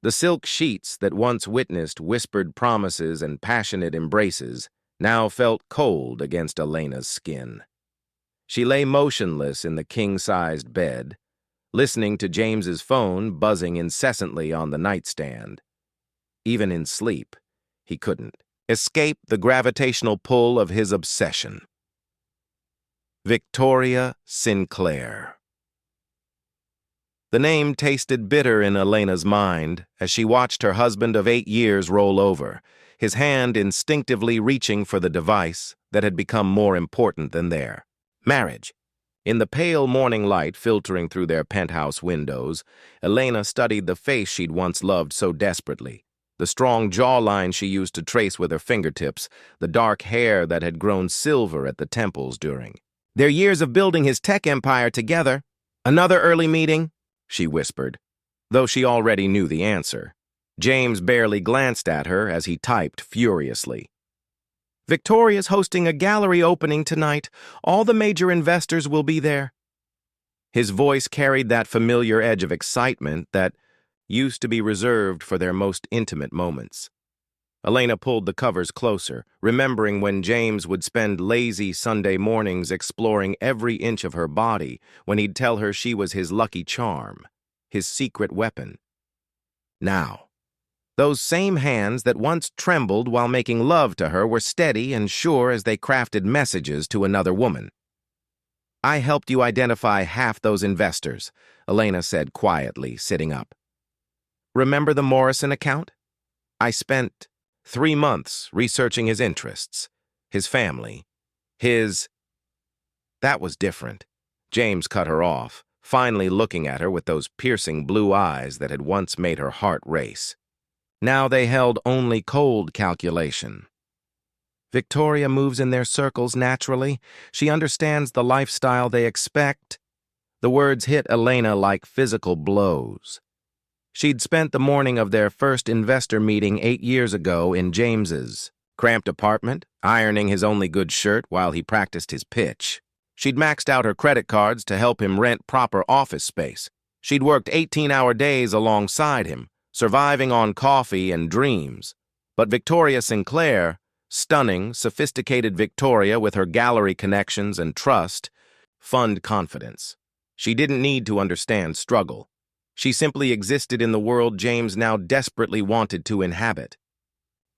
The silk sheets that once witnessed whispered promises and passionate embraces now felt cold against Elena's skin. She lay motionless in the king-sized bed, listening to James's phone buzzing incessantly on the nightstand. Even in sleep, he couldn't escape the gravitational pull of his obsession. Victoria Sinclair. The name tasted bitter in Elena's mind as she watched her husband of 8 years roll over, his hand instinctively reaching for the device that had become more important than their marriage. In the pale morning light filtering through their penthouse windows, Elena studied the face she'd once loved so desperately, the strong jawline she used to trace with her fingertips, the dark hair that had grown silver at the temples during their years of building his tech empire together. Another early meeting? She whispered, though she already knew the answer. James barely glanced at her as he typed furiously. Victoria's hosting a gallery opening tonight. All the major investors will be there. His voice carried that familiar edge of excitement that used to be reserved for their most intimate moments. Elena pulled the covers closer, remembering when James would spend lazy Sunday mornings exploring every inch of her body when he'd tell her she was his lucky charm, his secret weapon. Now, those same hands that once trembled while making love to her were steady and sure as they crafted messages to another woman. I helped you identify half those investors, Elena said quietly, sitting up. Remember the Morrison account? I spent 3 months researching his interests, his family, his... That was different. James cut her off, finally looking at her with those piercing blue eyes that had once made her heart race. Now they held only cold calculation. Victoria moves in their circles naturally. She understands the lifestyle they expect. The words hit Elena like physical blows. She'd spent the morning of their first investor meeting 8 years ago in James's cramped apartment, ironing his only good shirt while he practiced his pitch. She'd maxed out her credit cards to help him rent proper office space. She'd worked 18-hour days alongside him, surviving on coffee and dreams. But Victoria Sinclair, stunning, sophisticated Victoria with her gallery connections and trust, fund confidence. She didn't need to understand struggle. She simply existed in the world James now desperately wanted to inhabit.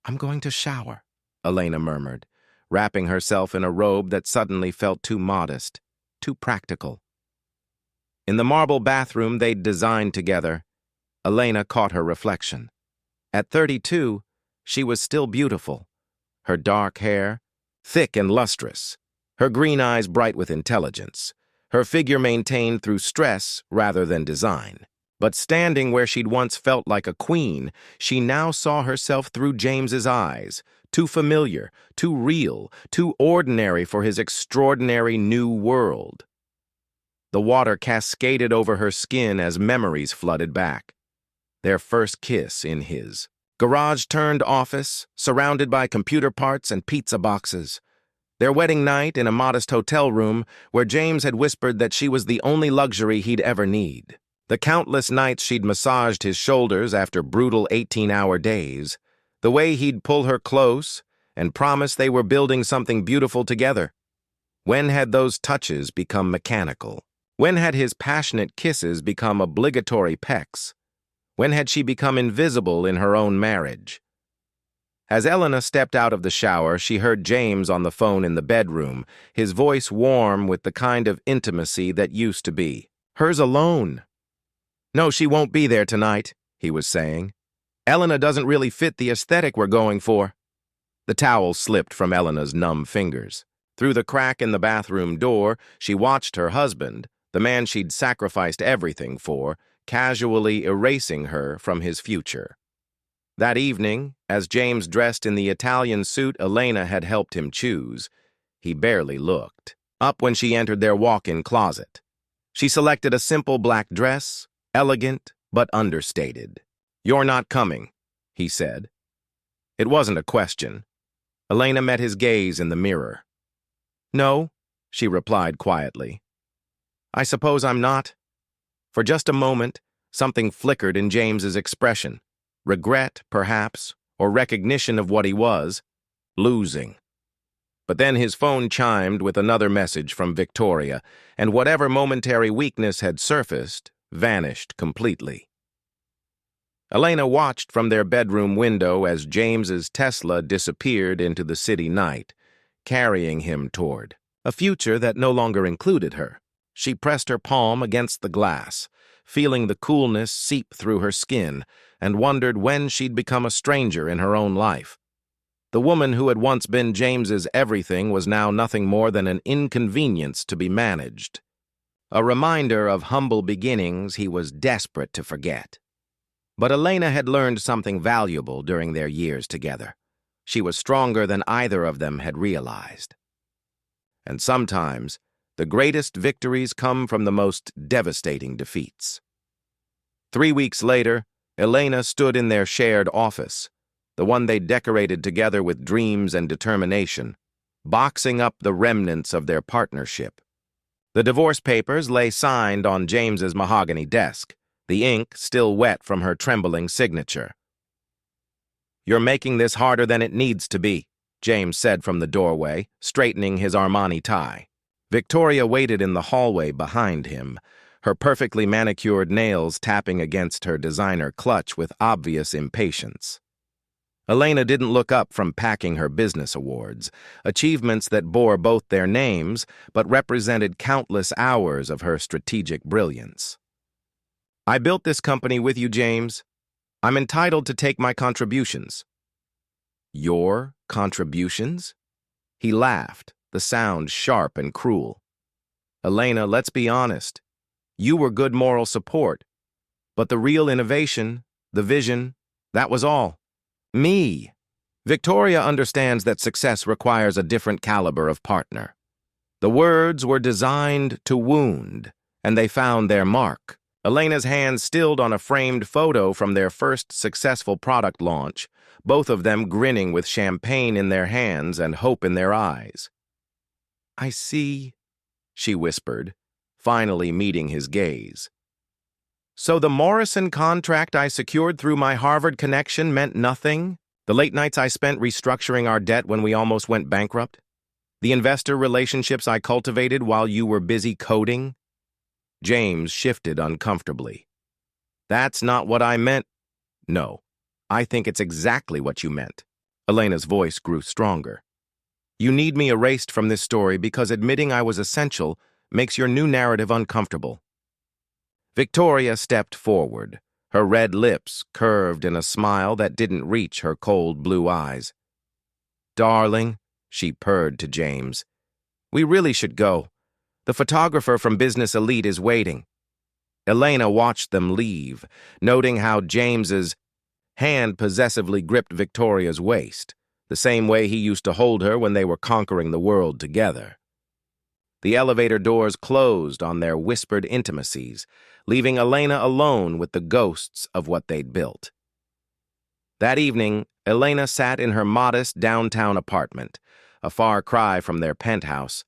I'm going to shower, Elena murmured, wrapping herself in a robe that suddenly felt too modest, too practical. In the marble bathroom they'd designed together, Elena caught her reflection. At 32, she was still beautiful. Her dark hair, thick and lustrous, her green eyes bright with intelligence, her figure maintained through stress rather than design. But standing where she'd once felt like a queen, she now saw herself through James's eyes, too familiar, too real, too ordinary for his extraordinary new world. The water cascaded over her skin as memories flooded back. Their first kiss in his garage-turned office, surrounded by computer parts and pizza boxes. Their wedding night in a modest hotel room where James had whispered that she was the only luxury he'd ever need. The countless nights she'd massaged his shoulders after brutal 18-hour days, the way he'd pull her close and promise they were building something beautiful together. When had those touches become mechanical? When had his passionate kisses become obligatory pecks? When had she become invisible in her own marriage? As Elena stepped out of the shower, she heard James on the phone in the bedroom, his voice warm with the kind of intimacy that used to be hers alone. No, she won't be there tonight, he was saying. Elena doesn't really fit the aesthetic we're going for. The towel slipped from Elena's numb fingers. Through the crack in the bathroom door, she watched her husband, the man she'd sacrificed everything for, casually erasing her from his future. That evening, as James dressed in the Italian suit Elena had helped him choose, he barely looked up when she entered their walk-in closet. She selected a simple black dress, elegant but understated. You're not coming, he said. It wasn't a question. Elena met his gaze in the mirror. No, she replied quietly. I suppose I'm not. For just a moment, something flickered in James's expression. regret, perhaps, or recognition of what he was, losing. But then his phone chimed with another message from Victoria, and whatever momentary weakness had surfaced vanished completely. Elena watched from their bedroom window as James's Tesla disappeared into the city night, carrying him toward a future that no longer included her. She pressed her palm against the glass, feeling the coolness seep through her skin, and wondered when she'd become a stranger in her own life. The woman who had once been James's everything was now nothing more than an inconvenience to be managed. A reminder of humble beginnings he was desperate to forget. But Elena had learned something valuable during their years together. She was stronger than either of them had realized. And sometimes, the greatest victories come from the most devastating defeats. 3 weeks later, Elena stood in their shared office, the one they decorated together with dreams and determination, boxing up the remnants of their partnership. The divorce papers lay signed on James's mahogany desk, the ink still wet from her trembling signature. "You're making this harder than it needs to be," James said from the doorway, straightening his Armani tie. Victoria waited in the hallway behind him, her perfectly manicured nails tapping against her designer clutch with obvious impatience. Elena didn't look up from packing her business awards, achievements that bore both their names but represented countless hours of her strategic brilliance. "I built this company with you, James. I'm entitled to take my contributions." "Your contributions?" He laughed, the sound sharp and cruel. "Elena, let's be honest. You were good moral support, but the real innovation, the vision, that was all. Me." Victoria understands that success requires a different caliber of partner. The words were designed to wound, and they found their mark. Elena's hands stilled on a framed photo from their first successful product launch, both of them grinning with champagne in their hands and hope in their eyes. "I see," she whispered, finally meeting his gaze. "So the Morrison contract I secured through my Harvard connection meant nothing? The late nights I spent restructuring our debt when we almost went bankrupt? The investor relationships I cultivated while you were busy coding?" James shifted uncomfortably. "That's not what I meant." "No, I think it's exactly what you meant." Elena's voice grew stronger. "You need me erased from this story because admitting I was essential makes your new narrative uncomfortable." Victoria stepped forward, her red lips curved in a smile that didn't reach her cold blue eyes. "Darling," she purred to James, "we really should go. The photographer from Business Elite is waiting." Elena watched them leave, noting how James's hand possessively gripped Victoria's waist, the same way he used to hold her when they were conquering the world together. The elevator doors closed on their whispered intimacies, leaving Elena alone with the ghosts of what they'd built. That evening, Elena sat in her modest downtown apartment, a far cry from their penthouse,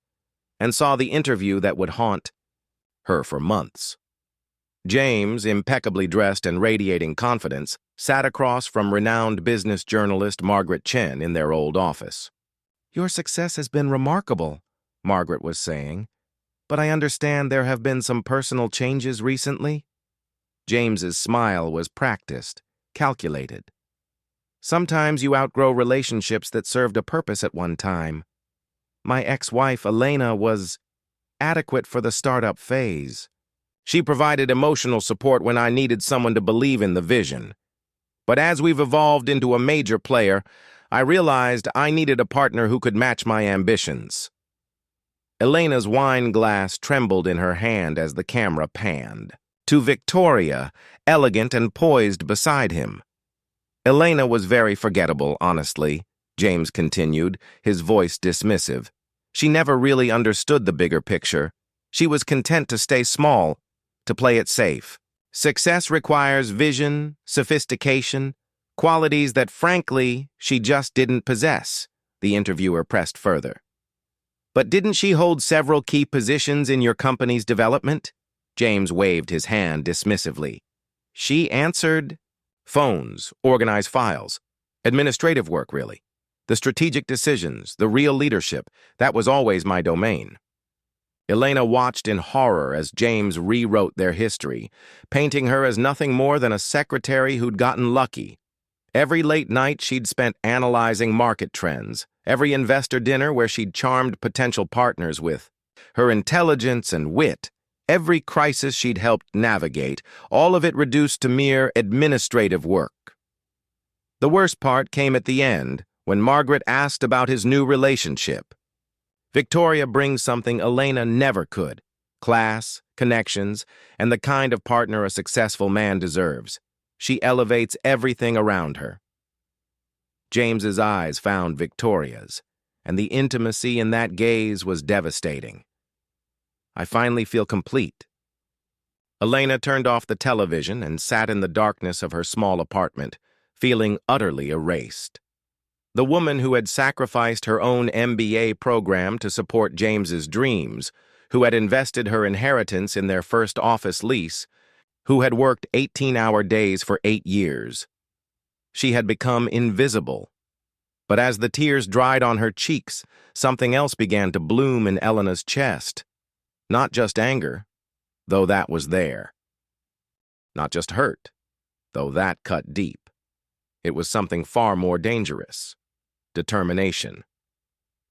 and saw the interview that would haunt her for months. James, impeccably dressed and radiating confidence, sat across from renowned business journalist Margaret Chen in their old office. "Your success has been remarkable," Margaret was saying, "but I understand there have been some personal changes recently." James's smile was practiced, calculated. "Sometimes you outgrow relationships that served a purpose at one time. My ex-wife, Elena, was adequate for the startup phase. She provided emotional support when I needed someone to believe in the vision. But as we've evolved into a major player, I realized I needed a partner who could match my ambitions." Elena's wine glass trembled in her hand as the camera panned to Victoria, elegant and poised beside him. "Elena was very forgettable, honestly," James continued, his voice dismissive. "She never really understood the bigger picture. She was content to stay small, to play it safe. Success requires vision, sophistication, qualities that, frankly, she just didn't possess," the interviewer pressed further. "But didn't she hold several key positions in your company's development?" James waved his hand dismissively. "She answered Phones, organize files. Administrative work, really. The strategic decisions, the real leadership, that was always my domain. Elena watched in horror as James rewrote their history, painting her as nothing more than a secretary who'd gotten lucky. Every late night she'd spent analyzing market trends, every investor dinner where she'd charmed potential partners with her intelligence and wit, every crisis she'd helped navigate, all of it reduced to mere administrative work. The worst part came at the end, when Margaret asked about his new relationship. Victoria brings something Elena never could: class, connections, and the kind of partner a successful man deserves. She elevates everything around her. James's eyes found Victoria's, and the intimacy in that gaze was devastating. I finally feel complete. Elena turned off the television and sat in the darkness of her small apartment, feeling utterly erased. The woman who had sacrificed her own MBA program to support James's dreams, who had invested her inheritance in their first office lease, who had worked 18-hour days for 8 years. She had become invisible. But as the tears dried on her cheeks, something else began to bloom in Elena's chest. Not just anger, though that was there. Not just hurt, though that cut deep. It was something far more dangerous: determination.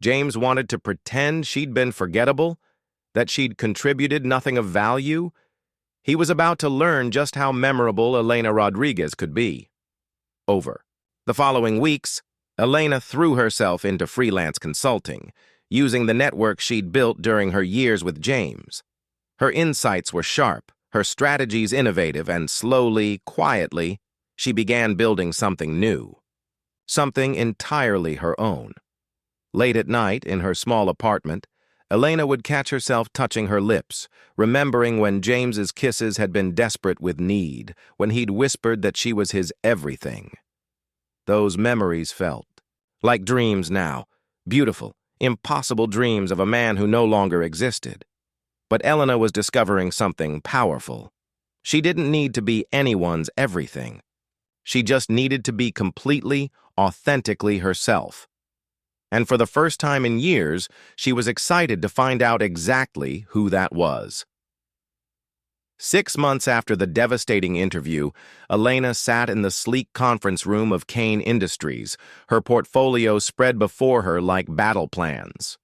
James wanted to pretend she'd been forgettable, that she'd contributed nothing of value. He was about to learn just how memorable Elena Rodriguez could be. Over the following weeks, Elena threw herself into freelance consulting, using the network she'd built during her years with James. Her insights were sharp, her strategies innovative, and slowly, quietly, she began building something new. Something entirely her own. Late at night, in her small apartment, Elena would catch herself touching her lips, remembering when James's kisses had been desperate with need, when he'd whispered that she was his everything. Those memories felt like dreams now, beautiful, impossible dreams of a man who no longer existed. But Elena was discovering something powerful. She didn't need to be anyone's everything. She just needed to be completely, authentically herself. And for the first time in years, she was excited to find out exactly who that was. 6 months after the devastating interview, Elena sat in the sleek conference room of Kane Industries, her portfolio spread before her like battle plans.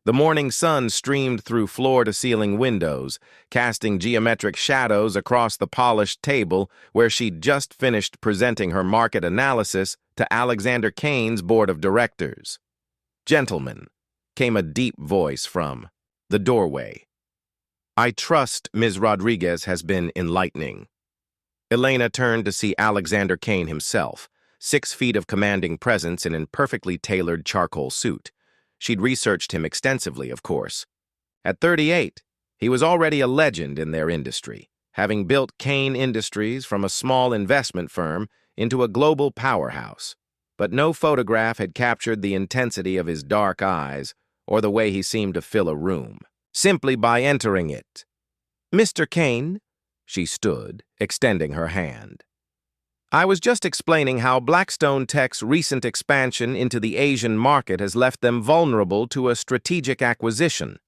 The morning sun streamed through floor-to-ceiling windows, casting geometric shadows across the polished table where she'd just finished presenting her market analysis to Alexander Kane's board of directors. "Gentlemen," came a deep voice from the doorway. "I trust Ms. Rodriguez has been enlightening." Elena turned to see Alexander Kane himself, 6 feet of commanding presence in a perfectly tailored charcoal suit. She'd researched him extensively, of course. At 38, he was already a legend in their industry, having built Kane Industries from a small investment firm into a global powerhouse. But no photograph had captured the intensity of his dark eyes or the way he seemed to fill a room. Simply by entering it. "Mr. Kane," she stood, extending her hand. "I was just explaining how Blackstone Tech's recent expansion into the Asian market has left them vulnerable to a strategic acquisition."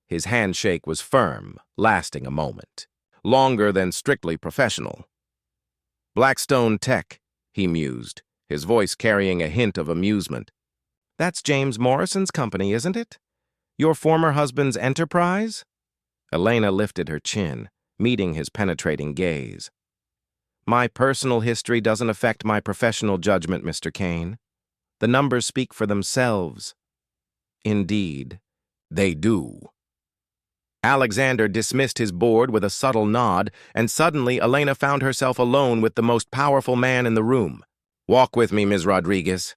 His handshake was firm, lasting a moment, longer than strictly professional. "Blackstone Tech," he mused, his voice carrying a hint of amusement. "That's James Morrison's company, isn't it? Your former husband's enterprise?" Elena lifted her chin, meeting his penetrating gaze. "My personal history doesn't affect my professional judgment, Mr. Kane. The numbers speak for themselves." "Indeed, they do." Alexander dismissed his board with a subtle nod, and suddenly Elena found herself alone with the most powerful man in the room. "Walk with me, Ms. Rodriguez."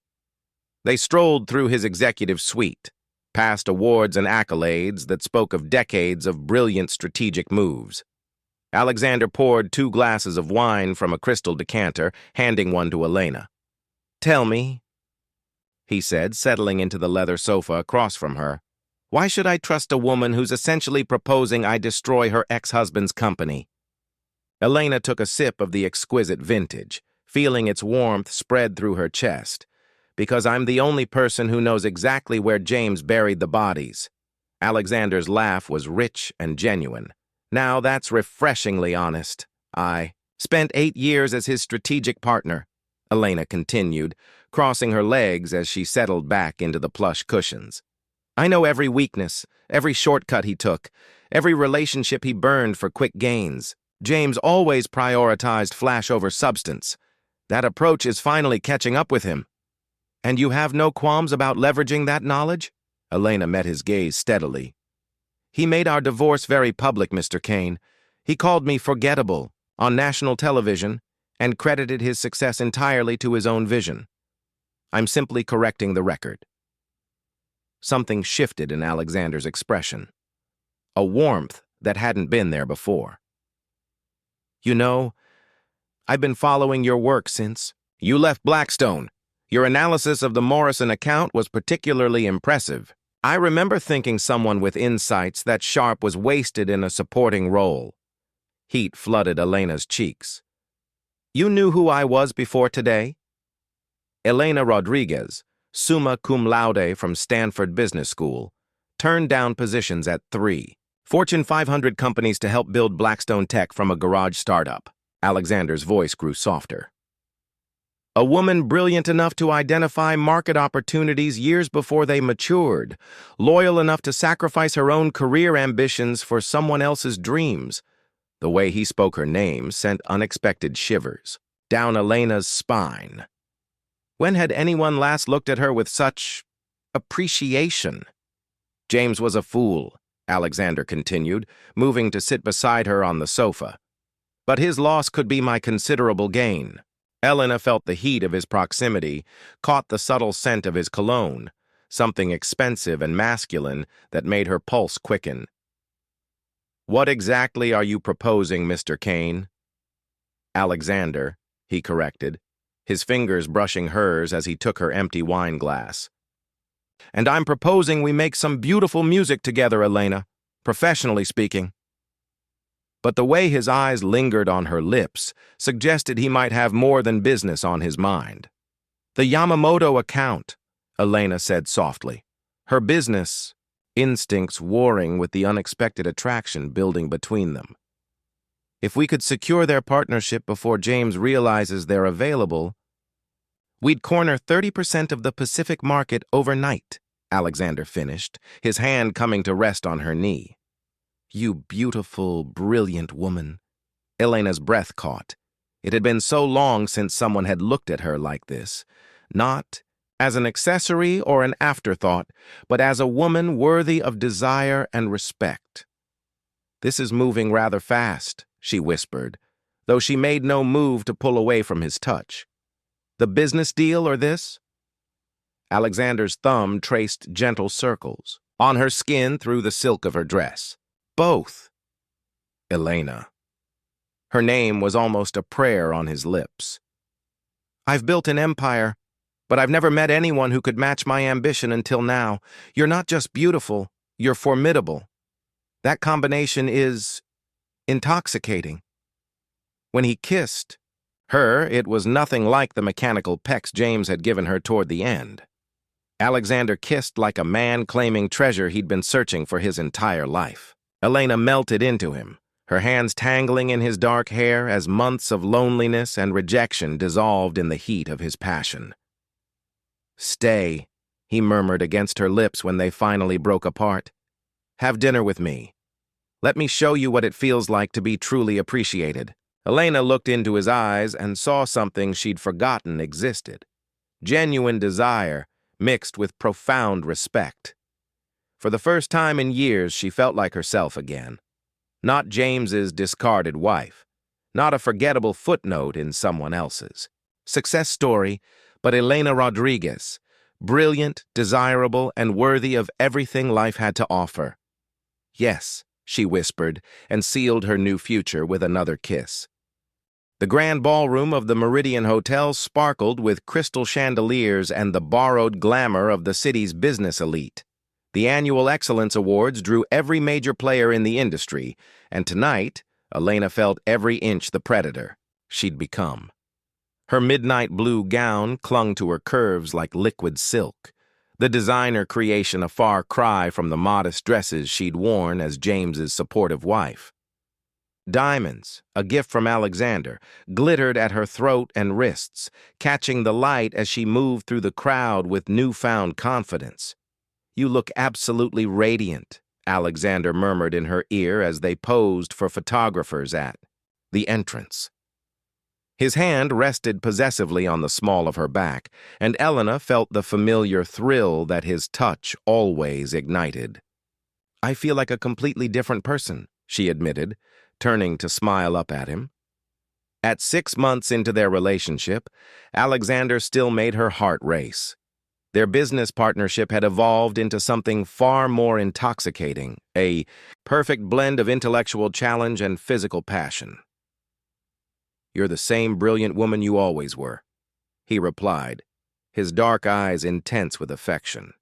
They strolled through his executive suite, past awards and accolades that spoke of decades of brilliant strategic moves. Alexander poured 2 glasses of wine from a crystal decanter, handing one to Elena. "Tell me," he said, settling into the leather sofa across from her, "why should I trust a woman who's essentially proposing I destroy her ex-husband's company?" Elena took a sip of the exquisite vintage, feeling its warmth spread through her chest. "Because I'm the only person who knows exactly where James buried the bodies." Alexander's laugh was rich and genuine. "Now that's refreshingly honest. I spent 8 years as his strategic partner," Elena continued, crossing her legs as she settled back into the plush cushions. "I know every weakness, every shortcut he took, every relationship he burned for quick gains. James always prioritized flash over substance. That approach is finally catching up with him." "And you have no qualms about leveraging that knowledge?" Elena met his gaze steadily. "He made our divorce very public, Mr. Kane. He called me forgettable on national television and credited his success entirely to his own vision. I'm simply correcting the record." Something shifted in Alexander's expression, a warmth that hadn't been there before. "You know, I've been following your work since you left Blackstone. Your analysis of the Morrison account was particularly impressive. I remember thinking someone with insights that sharp was wasted in a supporting role." Heat flooded Elena's cheeks. "You knew who I was before today?" Elena Rodriguez, summa cum laude from Stanford Business School, turned down positions at 3 Fortune 500 companies to help build Blackstone Tech from a garage startup. Alexander's voice grew softer. "A woman brilliant enough to identify market opportunities years before they matured, loyal enough to sacrifice her own career ambitions for someone else's dreams." The way he spoke her name sent unexpected shivers down Elena's spine. When had anyone last looked at her with such appreciation? "James was a fool," Alexander continued, moving to sit beside her on the sofa. "But his loss could be my considerable gain." Elena felt the heat of his proximity, caught the subtle scent of his cologne, something expensive and masculine that made her pulse quicken. "What exactly are you proposing, Mr. Kane?" "Alexander," he corrected, his fingers brushing hers as he took her empty wine glass. "And I'm proposing we make some beautiful music together, Elena, professionally speaking." But the way his eyes lingered on her lips suggested he might have more than business on his mind. "The Yamamoto account," Elena said softly, her business instincts warring with the unexpected attraction building between them. "If we could secure their partnership before James realizes they're available, we'd corner 30% of the Pacific market overnight," Alexander finished, his hand coming to rest on her knee. "You beautiful, brilliant woman." Elena's breath caught. It had been so long since someone had looked at her like this, not as an accessory or an afterthought, but as a woman worthy of desire and respect. "This is moving rather fast," she whispered, though she made no move to pull away from his touch. "The business deal or this?" Alexander's thumb traced gentle circles on her skin through the silk of her dress. "Both." Elena. Her name was almost a prayer on his lips. "I've built an empire, but I've never met anyone who could match my ambition until now. You're not just beautiful, you're formidable. That combination is intoxicating." When he kissed her, it was nothing like the mechanical pecks James had given her toward the end. Alexander kissed like a man claiming treasure he'd been searching for his entire life. Elena melted into him, her hands tangling in his dark hair as months of loneliness and rejection dissolved in the heat of his passion. "Stay," he murmured against her lips when they finally broke apart. "Have dinner with me. Let me show you what it feels like to be truly appreciated." Elena looked into his eyes and saw something she'd forgotten existed. Genuine desire mixed with profound respect. For the first time in years, she felt like herself again. Not James's discarded wife. Not a forgettable footnote in someone else's. Success story, but Elena Rodriguez. Brilliant, desirable, and worthy of everything life had to offer. "Yes," she whispered, and sealed her new future with another kiss. The grand ballroom of the Meridian Hotel sparkled with crystal chandeliers and the borrowed glamour of the city's business elite. The annual Excellence Awards drew every major player in the industry, and tonight, Elena felt every inch the predator she'd become. Her midnight blue gown clung to her curves like liquid silk, the designer creation a far cry from the modest dresses she'd worn as James's supportive wife. Diamonds, a gift from Alexander, glittered at her throat and wrists, catching the light as she moved through the crowd with newfound confidence. "You look absolutely radiant," Alexander murmured in her ear as they posed for photographers at the entrance. His hand rested possessively on the small of her back, and Elena felt the familiar thrill that his touch always ignited. "I feel like a completely different person," she admitted, turning to smile up at him. At 6 months into their relationship, Alexander still made her heart race. Their business partnership had evolved into something far more intoxicating, a perfect blend of intellectual challenge and physical passion. "You're the same brilliant woman you always were," he replied, his dark eyes intense with affection.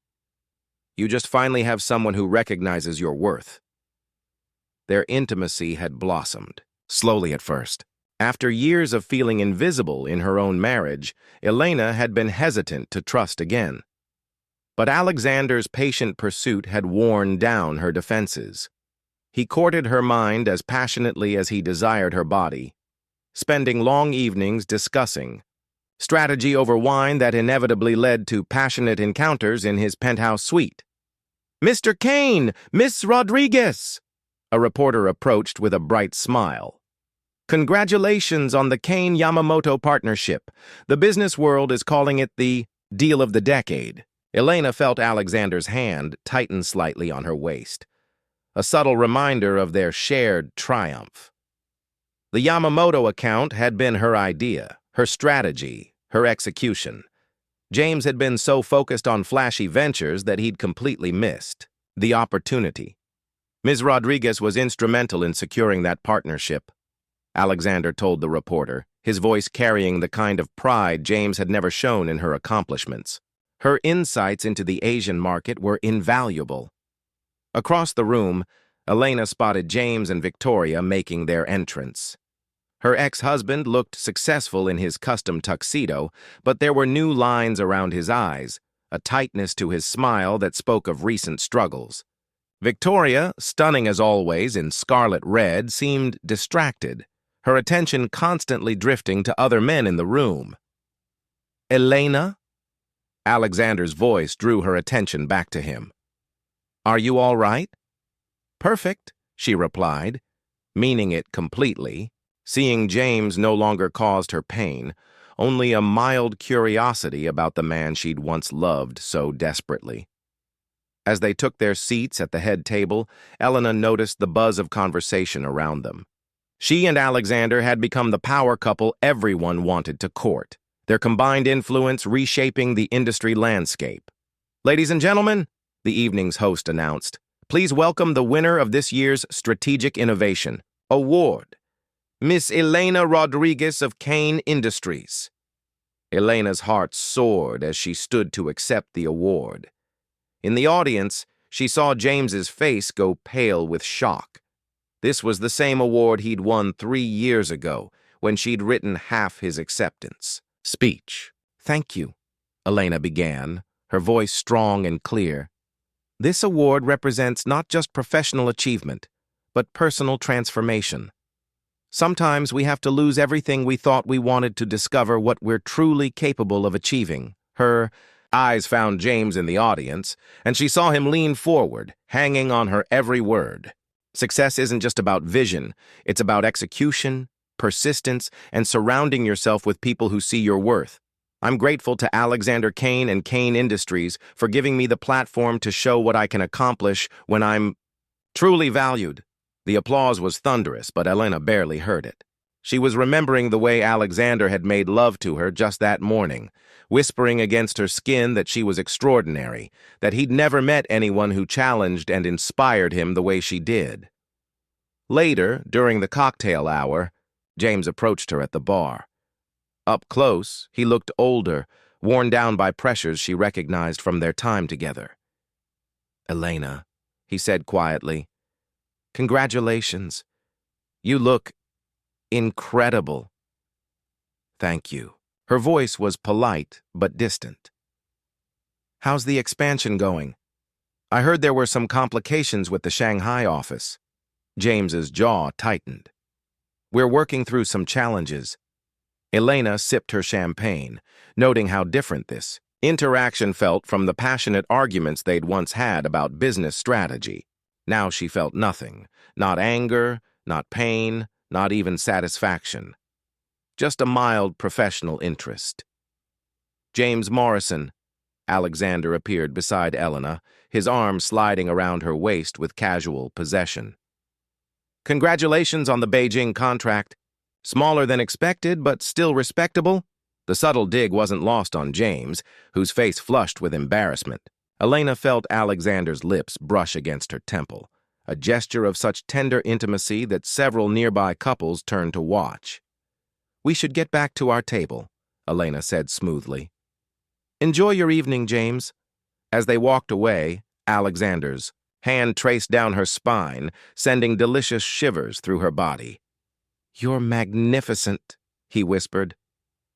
"You just finally have someone who recognizes your worth." Their intimacy had blossomed, slowly at first. After years of feeling invisible in her own marriage, Elena had been hesitant to trust again. But Alexander's patient pursuit had worn down her defenses. He courted her mind as passionately as he desired her body, spending long evenings discussing strategy over wine that inevitably led to passionate encounters in his penthouse suite. "Mr. Kane! Miss Rodriguez!" A reporter approached with a bright smile. "Congratulations on the Kane-Yamamoto partnership. The business world is calling it the deal of the decade." Elena felt Alexander's hand tighten slightly on her waist, a subtle reminder of their shared triumph. The Yamamoto account had been her idea, her strategy, her execution. James had been so focused on flashy ventures that he'd completely missed the opportunity. Ms. Rodriguez was instrumental in securing that partnership, Alexander told the reporter, his voice carrying the kind of pride James had never shown in her accomplishments. Her insights into the Asian market were invaluable. Across the room, Elena spotted James and Victoria making their entrance. Her ex-husband looked successful in his custom tuxedo, but there were new lines around his eyes, a tightness to his smile that spoke of recent struggles. Victoria, stunning as always in scarlet red, seemed distracted, her attention constantly drifting to other men in the room. "Elena?" Alexander's voice drew her attention back to him. "Are you all right?" "Perfect," she replied, meaning it completely. Seeing James no longer caused her pain, only a mild curiosity about the man she'd once loved so desperately. As they took their seats at the head table, Elena noticed the buzz of conversation around them. She and Alexander had become the power couple everyone wanted to court, their combined influence reshaping the industry landscape. "Ladies and gentlemen," the evening's host announced, "please welcome the winner of this year's Strategic Innovation Award, Miss Elena Rodriguez of Kane Industries." Elena's heart soared as she stood to accept the award. In the audience, she saw James's face go pale with shock. This was the same award he'd won 3 years ago, when she'd written half his acceptance speech. "Thank you," Elena began, her voice strong and clear. "This award represents not just professional achievement, but personal transformation. Sometimes we have to lose everything we thought we wanted to discover what we're truly capable of achieving." Her eyes found James in the audience, and she saw him lean forward, hanging on her every word. Success isn't just about vision, it's about execution, persistence, and surrounding yourself with people who see your worth. "I'm grateful to Alexander Kane and Kane Industries for giving me the platform to show what I can accomplish when I'm truly valued." The applause was thunderous, but Elena barely heard it. She was remembering the way Alexander had made love to her just that morning, whispering against her skin that she was extraordinary, that he'd never met anyone who challenged and inspired him the way she did. Later, during the cocktail hour, James approached her at the bar. Up close, he looked older, worn down by pressures she recognized from their time together. "Elena," he said quietly, "congratulations. You look incredible." "Thank you." Her voice was polite but distant. "How's the expansion going? I heard there were some complications with the Shanghai office." James's jaw tightened. "We're working through some challenges." Elena sipped her champagne, noting how different this interaction felt from the passionate arguments they'd once had about business strategy. Now she felt nothing, not anger, not pain, not even satisfaction. Just a mild professional interest. "James Morrison." Alexander appeared beside Elena, his arm sliding around her waist with casual possession. "Congratulations on the Beijing contract. Smaller than expected, but still respectable." The subtle dig wasn't lost on James, whose face flushed with embarrassment. Elena felt Alexander's lips brush against her temple, a gesture of such tender intimacy that several nearby couples turned to watch. "We should get back to our table," Elena said smoothly. "Enjoy your evening, James." As they walked away, Alexander's hand traced down her spine, sending delicious shivers through her body. "You're magnificent," he whispered.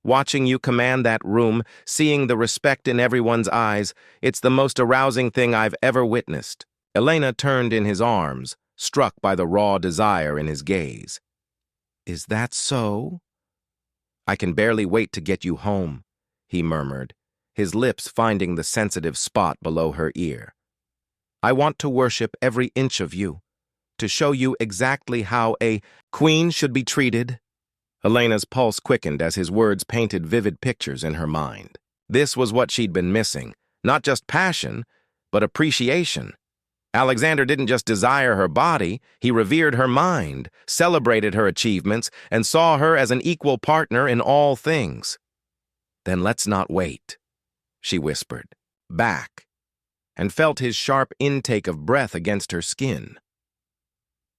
"Watching you command that room, seeing the respect in everyone's eyes, it's the most arousing thing I've ever witnessed." Elena turned in his arms, struck by the raw desire in his gaze. "Is that so?" "I can barely wait to get you home," he murmured, his lips finding the sensitive spot below her ear. "I want to worship every inch of you, to show you exactly how a queen should be treated." Elena's pulse quickened as his words painted vivid pictures in her mind. This was what she'd been missing, not just passion, but appreciation. Alexander didn't just desire her body, he revered her mind, celebrated her achievements, and saw her as an equal partner in all things. "Then let's not wait," she whispered, back, and felt his sharp intake of breath against her skin.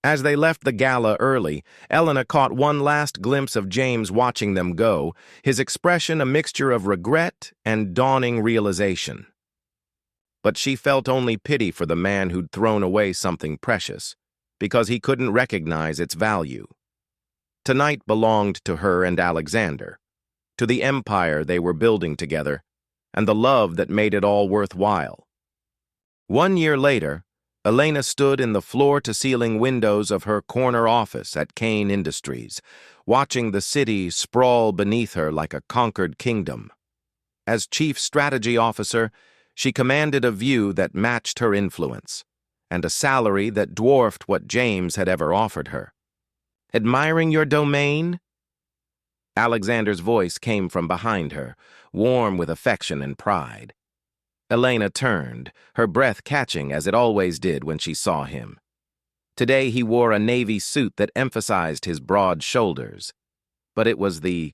As they left the gala early, Elena caught one last glimpse of James watching them go, his expression a mixture of regret and dawning realization. But she felt only pity for the man who'd thrown away something precious, because he couldn't recognize its value. Tonight belonged to her and Alexander, to the empire they were building together, and the love that made it all worthwhile. 1 year later, Elena stood in the floor-to-ceiling windows of her corner office at Kane Industries, watching the city sprawl beneath her like a conquered kingdom. As chief strategy officer, she commanded a view that matched her influence, and a salary that dwarfed what James had ever offered her. "Admiring your domain?" Alexander's voice came from behind her, warm with affection and pride. Elena turned, her breath catching as it always did when she saw him. Today he wore a navy suit that emphasized his broad shoulders, but it was the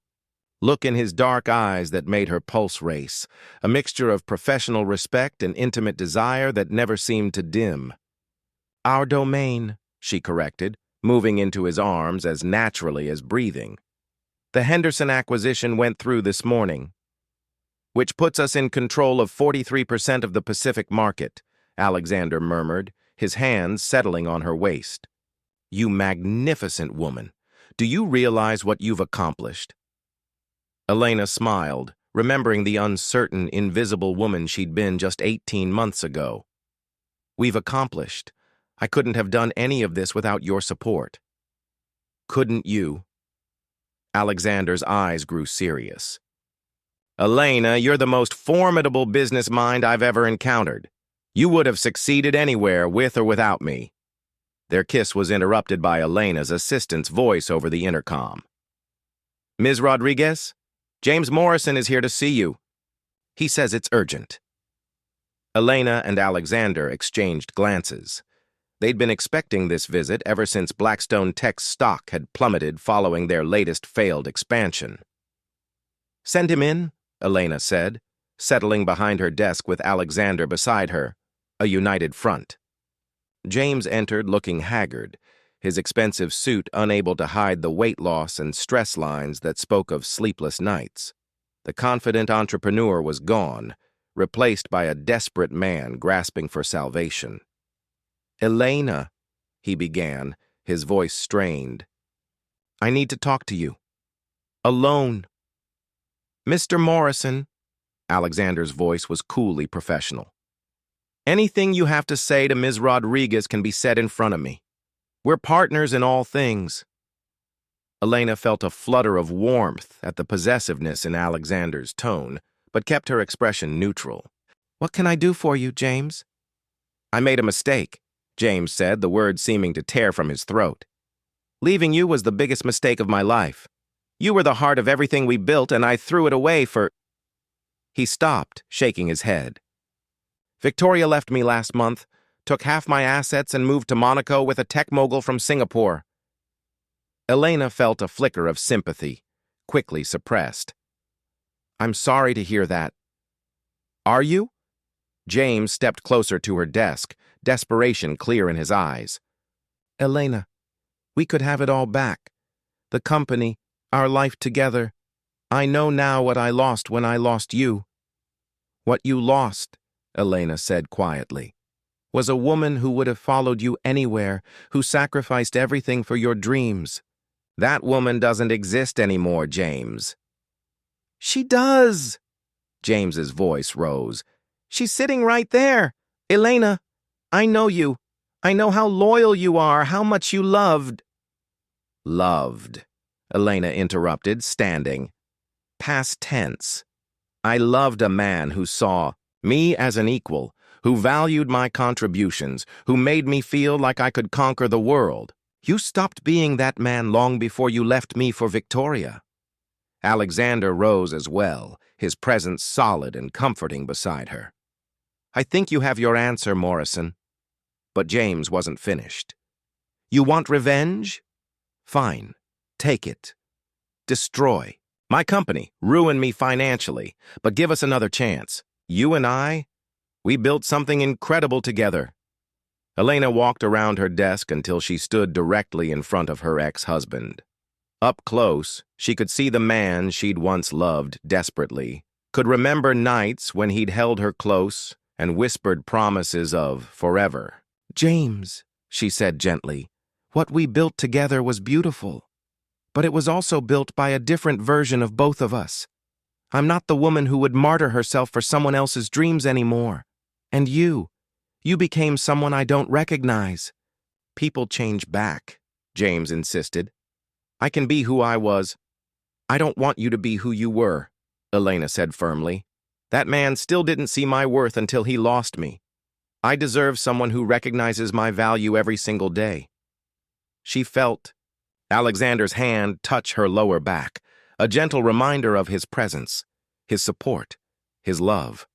look in his dark eyes that made her pulse race, a mixture of professional respect and intimate desire that never seemed to dim. "Our domain," she corrected, moving into his arms as naturally as breathing. "The Henderson acquisition went through this morning, which puts us in control of 43% of the Pacific market," Alexander murmured, his hands settling on her waist. "You magnificent woman. Do you realize what you've accomplished?" Elena smiled, remembering the uncertain, invisible woman she'd been just 18 months ago. "We've accomplished. I couldn't have done any of this without your support." "Couldn't you?" Alexander's eyes grew serious. "Elena, you're the most formidable business mind I've ever encountered. You would have succeeded anywhere, with or without me." Their kiss was interrupted by Elena's assistant's voice over the intercom. "Ms. Rodriguez, James Morrison is here to see you. He says it's urgent." Elena and Alexander exchanged glances. They'd been expecting this visit ever since Blackstone Tech's stock had plummeted following their latest failed expansion. "Send him in," Elena said, settling behind her desk with Alexander beside her, a united front. James entered looking haggard, his expensive suit unable to hide the weight loss and stress lines that spoke of sleepless nights. The confident entrepreneur was gone, replaced by a desperate man grasping for salvation. "Elena," he began, his voice strained. "I need to talk to you. Alone." Mr. Morrison, Alexander's voice was coolly professional. Anything you have to say to Ms. Rodriguez can be said in front of me. We're partners in all things. Elena felt a flutter of warmth at the possessiveness in Alexander's tone, but kept her expression neutral. What can I do for you, James? I made a mistake, James said, the words seeming to tear from his throat. Leaving you was the biggest mistake of my life. You were the heart of everything we built, and I threw it away for... He stopped, shaking his head. Victoria left me last month, took half my assets and moved to Monaco with a tech mogul from Singapore. Elena felt a flicker of sympathy, quickly suppressed. I'm sorry to hear that. Are you? James stepped closer to her desk, desperation clear in his eyes. Elena, we could have it all back. The company, our life together. I know now what I lost when I lost you. What you lost, Elena said quietly, was a woman who would have followed you anywhere, who sacrificed everything for your dreams. That woman doesn't exist anymore, James. She does. James's voice rose. She's sitting right there. Elena, I know you. I know how loyal you are, how much you loved. Loved, Elena interrupted, standing. Past tense. I loved a man who saw me as an equal, who valued my contributions, who made me feel like I could conquer the world. You stopped being that man long before you left me for Victoria. Alexander rose as well, his presence solid and comforting beside her. I think you have your answer, Morrison. But James wasn't finished. You want revenge? Fine. Take it. Destroy. My company, ruin me financially, but give us another chance. You and I, we built something incredible together. Elena walked around her desk until she stood directly in front of her ex-husband. Up close, she could see the man she'd once loved desperately, could remember nights when he'd held her close and whispered promises of forever. James, she said gently, what we built together was beautiful, but it was also built by a different version of both of us. I'm not the woman who would martyr herself for someone else's dreams anymore. And you became someone I don't recognize. People change back, James insisted. I can be who I was. I don't want you to be who you were, Elena said firmly. That man still didn't see my worth until he lost me. I deserve someone who recognizes my value every single day. She felt Alexander's hand touch her lower back, a gentle reminder of his presence, his support, his love.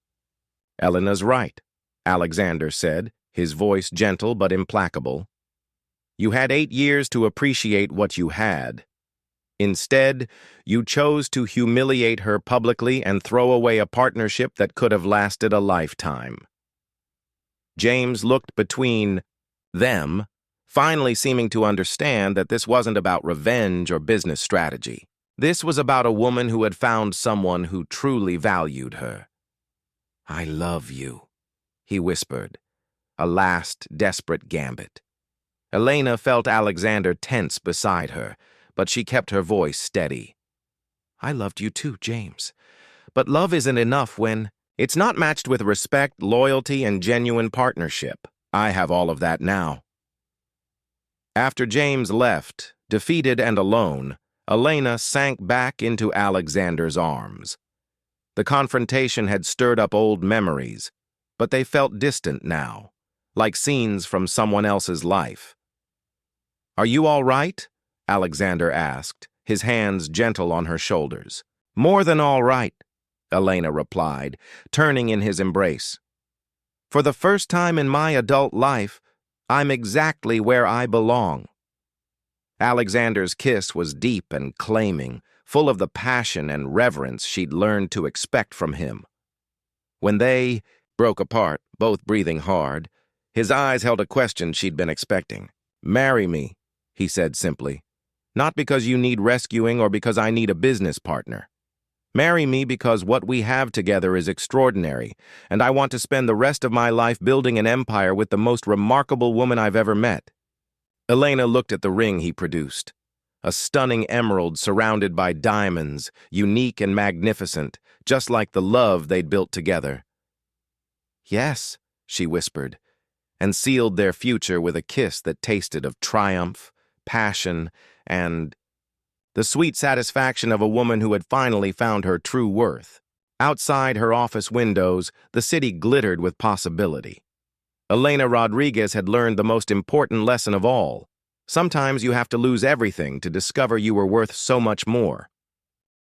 Elena's right, Alexander said, his voice gentle but implacable. You had 8 years to appreciate what you had. Instead, you chose to humiliate her publicly and throw away a partnership that could have lasted a lifetime. James looked between them, finally seeming to understand that this wasn't about revenge or business strategy. This was about a woman who had found someone who truly valued her. I love you, he whispered, a last desperate gambit. Elena felt Alexander tense beside her, but she kept her voice steady. I loved you too, James. But love isn't enough when it's not matched with respect, loyalty, and genuine partnership. I have all of that now. After James left, defeated and alone, Elena sank back into Alexander's arms. The confrontation had stirred up old memories, but they felt distant now, like scenes from someone else's life. Are you all right? Alexander asked, his hands gentle on her shoulders. More than all right, Elena replied, turning in his embrace. For the first time in my adult life, I'm exactly where I belong. Alexander's kiss was deep and claiming, full of the passion and reverence she'd learned to expect from him. When they broke apart, both breathing hard, his eyes held a question she'd been expecting. Marry me, he said simply. Not because you need rescuing or because I need a business partner. Marry me because what we have together is extraordinary, and I want to spend the rest of my life building an empire with the most remarkable woman I've ever met. Elena looked at the ring he produced. a stunning emerald surrounded by diamonds, unique and magnificent, just like the love they'd built together. "Yes," she whispered, and sealed their future with a kiss that tasted of triumph, passion, and the sweet satisfaction of a woman who had finally found her true worth. Outside her office windows, the city glittered with possibility. Elena Rodriguez had learned the most important lesson of all. Sometimes you have to lose everything to discover you were worth so much more.